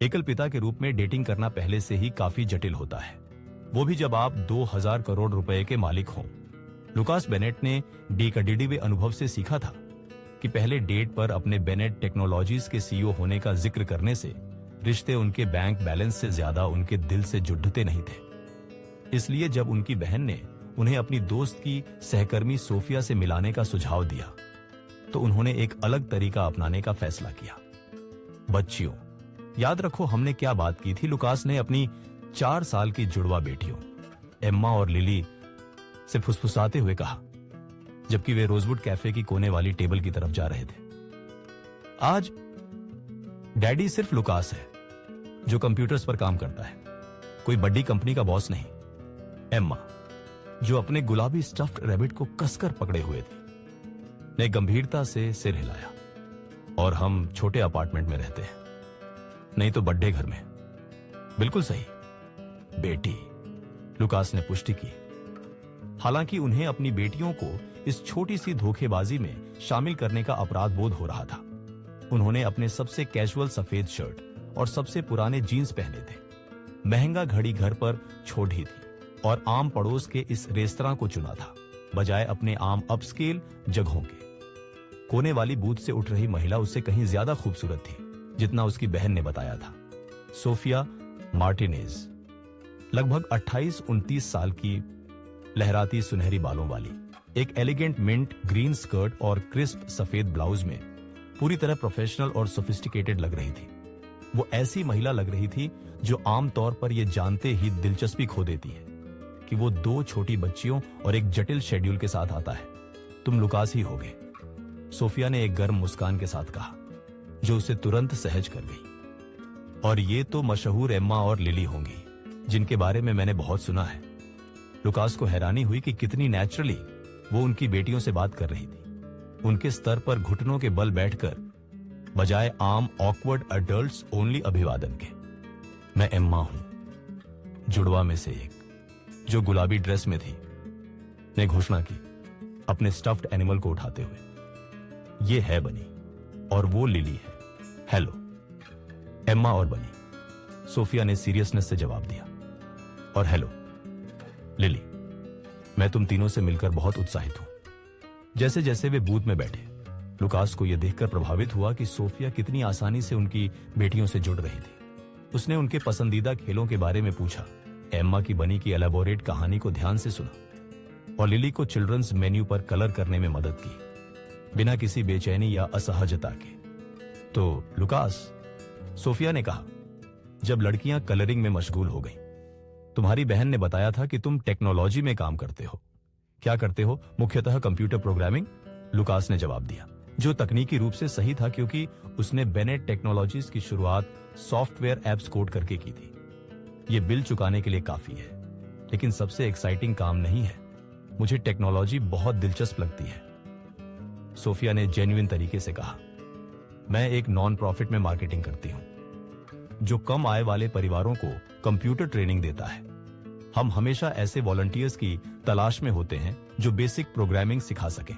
एकल पिता के रूप में डेटिंग करना पहले से ही काफी जटिल होता है, वो भी जब आप 2000 करोड़ रुपए के मालिक हों। लुकास बेनेट ने डीकडिडीवे अनुभव से सीखा था कि पहले डेट पर अपने बेनेट टेक्नोलॉजीज के सीईओ होने का जिक्र करने से रिश्ते उनके बैंक बैलेंस से ज्यादा उनके दिल से जुड़ते नहीं थे। इसलिए जब उनकी बहन ने उन्हें अपनी दोस्त की सहकर्मी सोफिया से मिलाने का सुझाव दिया तो उन्होंने एक अलग तरीका अपनाने का फैसला किया। बच्चियों, याद रखो हमने क्या बात की थी। लुकास ने अपनी 4 साल की जुड़वा बेटियों एम्मा और लिली से फुसफुसाते हुए कहा, जबकि वे रोजवुड कैफे की कोने वाली टेबल की तरफ जा रहे थे। आज डैडी सिर्फ लुकास है जो कंप्यूटर्स पर काम करता है, कोई बड़ी कंपनी का बॉस नहीं। एम्मा, जो अपने गुलाबी स्टफ्ड रैबिट को कसकर पकड़े हुए थी, ने गंभीरता से सिर हिलाया। और हम छोटे अपार्टमेंट में रहते हैं, नहीं तो बड़े घर में। बिल्कुल सही बेटी, लुकास ने पुष्टि की। हालांकि उन्हें अपनी बेटियों को इस छोटी सी धोखेबाजी में शामिल करने का अपराध बोध हो रहा था। उन्होंने अपने सबसे कैजुअल सफेद शर्ट और सबसे पुराने जीन्स पहने थे, महंगा घड़ी घर पर छोड़ ही थी और आम पड़ोस के इस रेस्तरां को चुना था बजाय अपने आम अपस्केल जगहों के। कोने वाली बूथ से उठ रही महिला उससे कहीं ज्यादा खूबसूरत थी जितना उसकी बहन ने बताया था। सोफिया मार्टिनेज, लगभग 28-29 साल की, लहराती सुनहरी बालों वाली, एक एलिगेंट मिंट ग्रीन स्कर्ट और क्रिस्प सफेद ब्लाउज में पूरी तरह प्रोफेशनल और सोफिस्टिकेटेड लग रही थी। वो ऐसी महिला लग रही थी जो आमतौर पर यह जानते ही दिलचस्पी खो देती है कि वो 2 छोटी बच्चियों और एक जटिल शेड्यूल के साथ आता है। तुम लुकास ही होगे, सोफिया ने एक गर्म मुस्कान के साथ कहा, जो उसे तुरंत सहज कर गई। और ये तो मशहूर एम्मा और लिली होंगी जिनके बारे में मैंने बहुत सुना है। लुकास को हैरानी हुई कि कितनी नेचुरली वो उनकी बेटियों से बात कर रही थी, उनके स्तर पर घुटनों के बल बैठकर, बजाय आम ऑकवर्ड अडल्ट्स ओनली अभिवादन के। मैं एम्मा हूं, जुड़वा में से एक, जो गुलाबी ड्रेस में थी, ने घोषणा की अपने स्टफ्ड एनिमल को उठाते हुए। ये है बनी और वो लिली है। हेलो एम्मा और बनी, सोफिया ने सीरियसनेस से जवाब दिया। और हेलो लिली, मैं तुम तीनों से मिलकर बहुत उत्साहित हूं। जैसे जैसे वे बूथ में बैठे, लुकास को यह देखकर प्रभावित हुआ कि सोफिया कितनी आसानी से उनकी बेटियों से जुड़ रही थी। उसने उनके पसंदीदा खेलों के बारे में पूछा, एम्मा की बनी की एलेबोरेट कहानी को ध्यान से सुना और लिली को चिल्ड्रंस मेन्यू पर कलर करने में मदद की, बिना किसी बेचैनी या असहजता के। तो लुकास, सोफिया ने कहा जब लड़कियां कलरिंग में मशगूल हो गईं, तुम्हारी बहन ने बताया था कि तुम टेक्नोलॉजी में काम करते हो। क्या करते हो? मुख्यतः कंप्यूटर प्रोग्रामिंग, लुकास ने जवाब दिया, जो तकनीकी रूप से सही था क्योंकि उसने बेनेट टेक्नोलॉजीज की शुरुआत सॉफ्टवेयर एप्स कोड करके की थी। यह बिल चुकाने के लिए काफी है, लेकिन सबसे एक्साइटिंग काम नहीं है। मुझे टेक्नोलॉजी बहुत दिलचस्प लगती है, सोफिया ने जेन्युइन तरीके से कहा। मैं एक नॉन प्रॉफिट में मार्केटिंग करती हूं जो कम आय वाले परिवारों को कंप्यूटर ट्रेनिंग देता है। हम हमेशा ऐसे वॉलंटियर्स की तलाश में होते हैं जो बेसिक प्रोग्रामिंग सिखा सकें।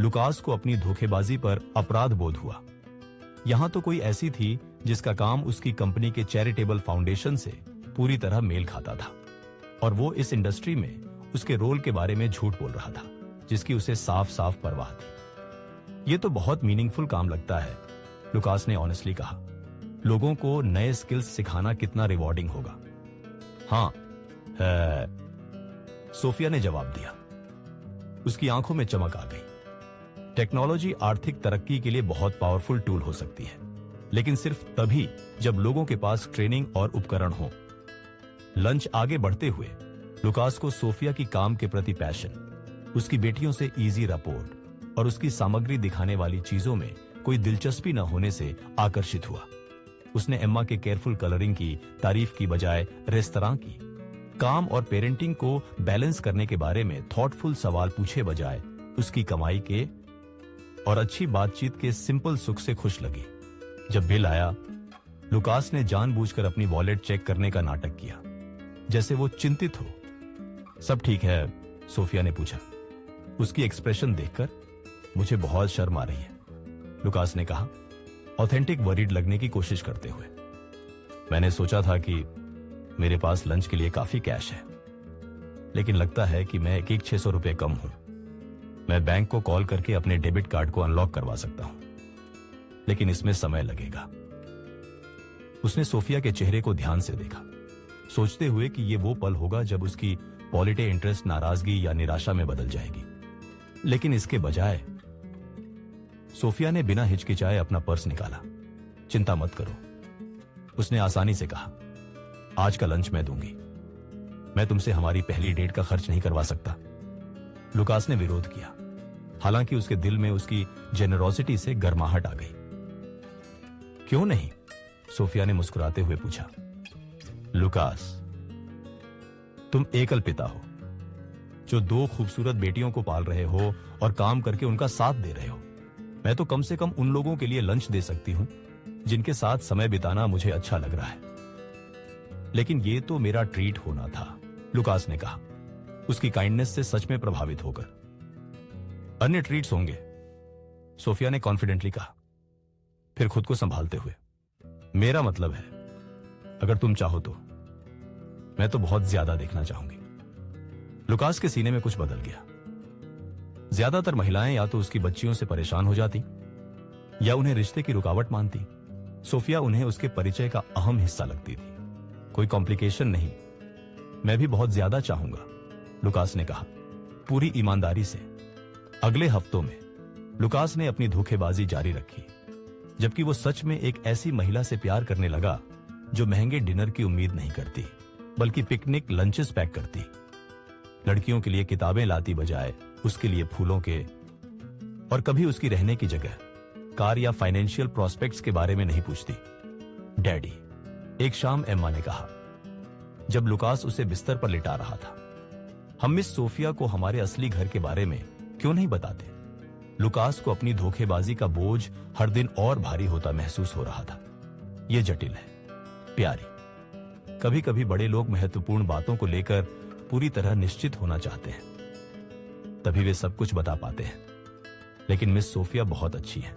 लुकास को अपनी धोखेबाजी पर अपराध बोध हुआ। यहां तो कोई ऐसी थी जिसका काम उसकी कंपनी के चैरिटेबल फाउंडेशन से पूरी तरह मेल खाता था और वो इस इंडस्ट्री में उसके रोल के बारे में झूठ बोल रहा था जिसकी उसे साफ साफ परवाह थी। ये तो बहुत मीनिंगफुल काम लगता है, लुकास ने ऑनेस्टली कहा। लोगों को नए स्किल्स सिखाना कितना रिवॉर्डिंग होगा। हाँ है, सोफिया ने जवाब दिया। उसकी आंखों में चमक आ गई। टेक्नोलॉजी आर्थिक तरक्की के लिए बहुत पावरफुल टूल हो सकती है, लेकिन सिर्फ तभी जब लोगों के पास ट्रेनिंग और उपकरण हो। लंच आगे बढ़ते हुए लुकास को सोफिया की काम के प्रति पैशन, उसकी बेटियों से इजी रपोर्ट और उसकी सामग्री दिखाने वाली चीजों में कोई दिलचस्पी न होने से आकर्षित हुआ। उसने एम्मा के केयरफुल कलरिंग की तारीफ की बजाय रेस्तरां की, काम और पेरेंटिंग को बैलेंस करने के बारे में थॉटफुल सवाल पूछे बजाय उसकी कमाई के और अच्छी बातचीत के सिंपल सुख से खुश लगी। जब बिल आया, लुकास ने जानबूझकर अपनी वॉलेट चेक करने का नाटक किया, जैसे वो चिंतित हो। सब ठीक है? सोफिया ने पूछा। उसकी एक्सप्रेशन देखकर मुझे बहुत शर्म आ रही है, लुकास ने कहा, ऑथेंटिक वरीड लगने की कोशिश करते हुए। मैंने सोचा था कि मेरे पास लंच के लिए काफी कैश है, लेकिन लगता है कि मैं एक 600 रुपए कम हूं। मैं बैंक को कॉल करके अपने डेबिट कार्ड को अनलॉक करवा सकता हूं, लेकिन इसमें समय लगेगा। उसने सोफिया के चेहरे को ध्यान से देखा, सोचते हुए कि यह वो पल होगा जब उसकी पॉलिटे इंटरेस्ट नाराजगी या निराशा में बदल जाएगी। लेकिन इसके बजाय सोफिया ने बिना हिचकिचाए अपना पर्स निकाला। चिंता मत करो, उसने आसानी से कहा, आज का लंच मैं दूंगी। मैं तुमसे हमारी पहली डेट का खर्च नहीं करवा सकता। लुकास ने विरोध किया, हालांकि उसके दिल में उसकी जेनरोसिटी से गर्माहट आ गई। क्यों नहीं? सोफिया ने मुस्कुराते हुए पूछा। लुकास, तुम एकल पिता हो जो 2 खूबसूरत बेटियों को पाल रहे हो और काम करके उनका साथ दे रहे हो। मैं तो कम से कम उन लोगों के लिए लंच दे सकती हूं जिनके साथ समय बिताना मुझे अच्छा लग रहा है। लेकिन यह तो मेरा ट्रीट होना था, लुकास ने कहा, उसकी काइंडनेस से सच में प्रभावित होकर। अन्य ट्रीट्स होंगे, सोफिया ने कॉन्फिडेंटली कहा, फिर खुद को संभालते हुए। मेरा मतलब है, अगर तुम चाहो तो मैं तो बहुत ज्यादा देखना चाहूंगी। लुकास के सीने में कुछ बदल गया। ज्यादातर महिलाएं या तो उसकी बच्चियों से परेशान हो जाती या उन्हें रिश्ते की रुकावट मानती। सोफिया उन्हें उसके परिचय का अहम हिस्सा लगती थी। कोई कॉम्प्लिकेशन नहीं, मैं भी बहुत ज्यादा चाहूंगा, लुकास ने कहा, पूरी ईमानदारी से। अगले हफ्तों में लुकास ने अपनी धोखेबाजी जारी रखी, जबकि वो सच में एक ऐसी महिला से प्यार करने लगा जो महंगे डिनर की उम्मीद नहीं करती, बल्कि पिकनिक लंचेस पैक करती। लड़कियों के लिए किताबें लाती बजाय उसके लिए फूलों के, और कभी उसकी रहने की जगह, कार या फाइनेंशियल प्रोस्पेक्ट्स के बारे में नहीं पूछती। डैडी, एक शाम एम्मा ने कहा, जब लुकास उसे बिस्तर पर लिटा रहा था, हम मिस सोफिया को हमारे असली घर के बारे में क्यों नहीं बताते? लुकास को अपनी धोखेबाजी का बोझ हर दिन और भारी होता महसूस हो रहा था। यह जटिल है, प्यारी। कभी कभी बड़े लोग महत्वपूर्ण बातों को लेकर पूरी तरह निश्चित होना चाहते हैं, तभी वे सब कुछ बता पाते हैं। लेकिन मिस सोफिया बहुत अच्छी है,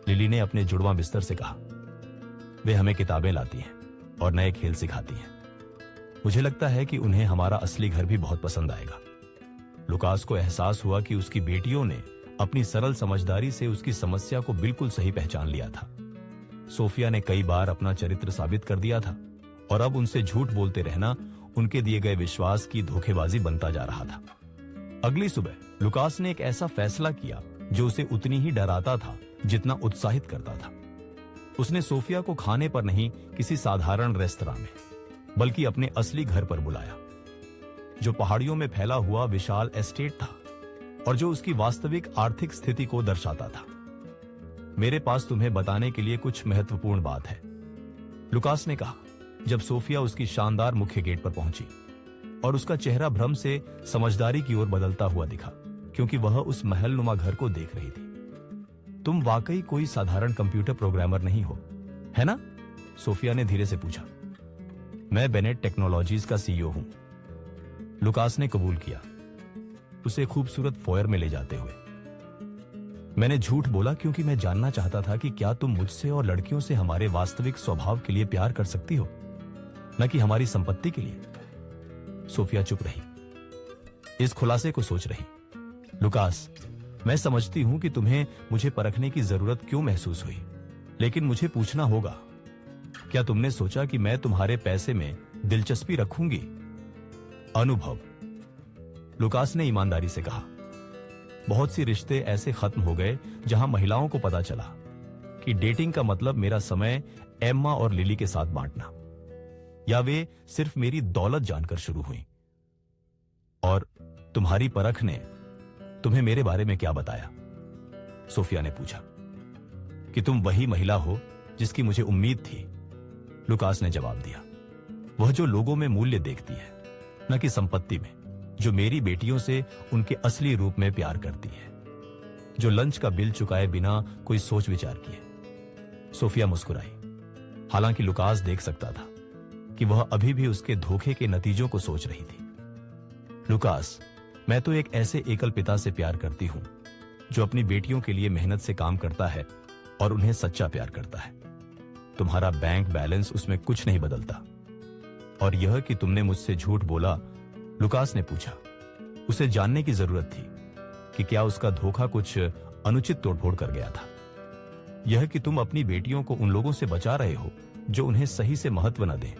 लिली ने अपने जुड़वां बिस्तर से कहा। वे हमें किताबें लाती हैं और नए खेल सिखाती हैं। मुझे लगता है कि उन्हें हमारा असली घर भी बहुत पसंद आएगा। लुकास को एहसास हुआ कि उसकी बेटियों ने अपनी सरल समझदारी से उसकी समस्या को बिल्कुल सही पहचान लिया था। सोफिया ने कई बार अपना चरित्र साबित कर दिया था और अब उनसे झूठ बोलते रहना उनके दिए गए विश्वास की धोखेबाजी बनता जा रहा था। अगली सुबह लुकास ने एक ऐसा फैसला किया जो उसे उतनी ही डराता था जितना उत्साहित करता था। उसने सोफिया को खाने पर नहीं, किसी साधारण रेस्तरां में, बल्कि अपने असली घर पर बुलाया, जो पहाड़ियों में फैला हुआ विशाल एस्टेट था और जो उसकी वास्तविक आर्थिक स्थिति को दर्शाता था। मेरे पास तुम्हें बताने के लिए कुछ महत्वपूर्ण बात है, लुकास ने कहा, जब सोफिया उसकी शानदार मुख्य गेट पर पहुंची और उसका चेहरा भ्रम से समझदारी की ओर बदलता हुआ दिखा, क्योंकि वह उस महलनुमा घर को देख रही थी। तुम वाकई कोई साधारण कंप्यूटर प्रोग्रामर नहीं हो, है ना? सोफिया ने धीरे से पूछा। मैं बेनेट टेक्नोलॉजीज का सीईओ हूं, लुकास ने कबूल किया, उसे खूबसूरत फोयर में ले जाते हुए। मैंने झूठ बोला क्योंकि मैं जानना चाहता था कि क्या तुम मुझसे और लड़कियों से हमारे वास्तविक स्वभाव के लिए प्यार कर सकती हो, न कि हमारी संपत्ति के लिए। सोफिया चुप रही, इस खुलासे को सोच रही। लुकास, मैं समझती हूं कि तुम्हें मुझे परखने की जरूरत क्यों महसूस हुई, लेकिन मुझे पूछना होगा, क्या तुमने सोचा कि मैं तुम्हारे पैसे में दिलचस्पी रखूंगी? अनुभव, लुकास ने ईमानदारी से कहा। बहुत सी रिश्ते ऐसे खत्म हो गए जहां महिलाओं को पता चला कि डेटिंग का मतलब मेरा समय एम्मा और लिली के साथ बांटना, या वे सिर्फ मेरी दौलत जानकर शुरू हुई। और तुम्हारी परख ने तुम्हें मेरे बारे में क्या बताया? सोफिया ने पूछा। कि तुम वही महिला हो जिसकी मुझे उम्मीद थी, लुकास ने जवाब दिया। वह जो लोगों में मूल्य देखती है, न कि संपत्ति में, जो मेरी बेटियों से उनके असली रूप में प्यार करती है, जो लंच का बिल चुकाए बिना कोई सोच विचार किए। सोफिया मुस्कुराई, हालांकि लुकास देख सकता था कि वह अभी भी उसके धोखे के नतीजों को सोच रही थी। लुकास, मैं तो एक ऐसे एकल पिता से प्यार करती हूं जो अपनी बेटियों के लिए मेहनत से काम करता है और उन्हें सच्चा प्यार करता है। तुम्हारा बैंक बैलेंस उसमें कुछ नहीं बदलता। और यह कि तुमने मुझसे झूठ बोला, लुकास ने पूछा। उसे जानने की जरूरत थी कि क्या उसका धोखा कुछ अनुचित तोड़फोड़ कर गया था। यह कि तुम अपनी बेटियों को उन लोगों से बचा रहे हो जो उन्हें सही से महत्व न दें,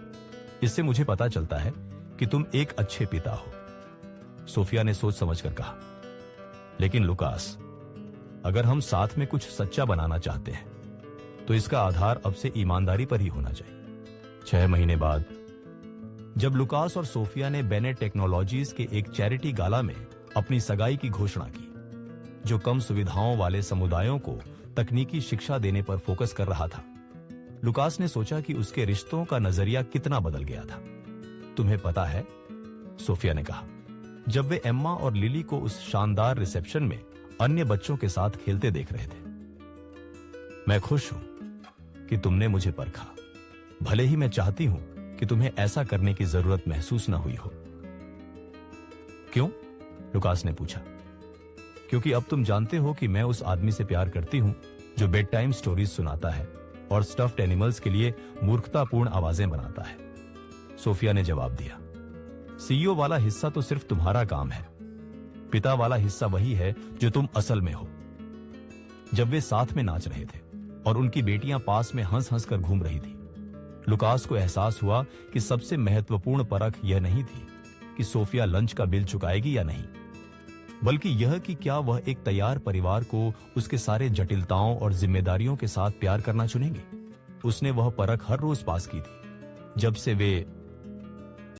इससे मुझे पता चलता है कि तुम एक अच्छे पिता हो। सोफिया ने सोच समझकर कहा, लेकिन लुकास, अगर हम साथ में कुछ सच्चा बनाना चाहते हैं तो इसका आधार अब से ईमानदारी पर ही होना चाहिए। 6 महीने बाद जब लुकास और सोफिया ने बेनेट टेक्नोलॉजीज के एक चैरिटी गाला में अपनी सगाई की घोषणा की, जो कम सुविधाओं वाले समुदायों को तकनीकी शिक्षा देने पर फोकस कर रहा था, लुकास ने सोचा कि उसके रिश्तों का नजरिया कितना बदल गया था। तुम्हें पता है, सोफिया ने कहा, जब वे एम्मा और लिली को उस शानदार रिसेप्शन में अन्य बच्चों के साथ खेलते देख रहे थे, मैं खुश हूं कि तुमने मुझे परखा, भले ही मैं चाहती हूं कि तुम्हें ऐसा करने की जरूरत महसूस न हुई हो। क्यों? लुकास ने पूछा। क्योंकि अब तुम जानते हो कि मैं उस आदमी से प्यार करती हूं जो बेड टाइम स्टोरीज सुनाता है और स्टफ्ड एनिमल्स के लिए मूर्खतापूर्ण आवाजें बनाता है, सोफिया ने जवाब दिया। सीईओ वाला हिस्सा तो सिर्फ तुम्हारा काम है, पिता वाला हिस्सा वही है जो तुम असल में हो। जब वे साथ में नाच रहे थे और उनकी बेटियां पास में हंस हंस कर घूम रही थी, लुकास को एहसास हुआ कि सबसे महत्वपूर्ण परख यह नहीं थी कि सोफिया लंच का बिल चुकाएगी या नहीं, बल्कि यह कि क्या वह एक तैयार परिवार को उसके सारे जटिलताओं और जिम्मेदारियों के साथ प्यार करना चुनेगी। उसने वह परख हर रोज पास की थी जब से वे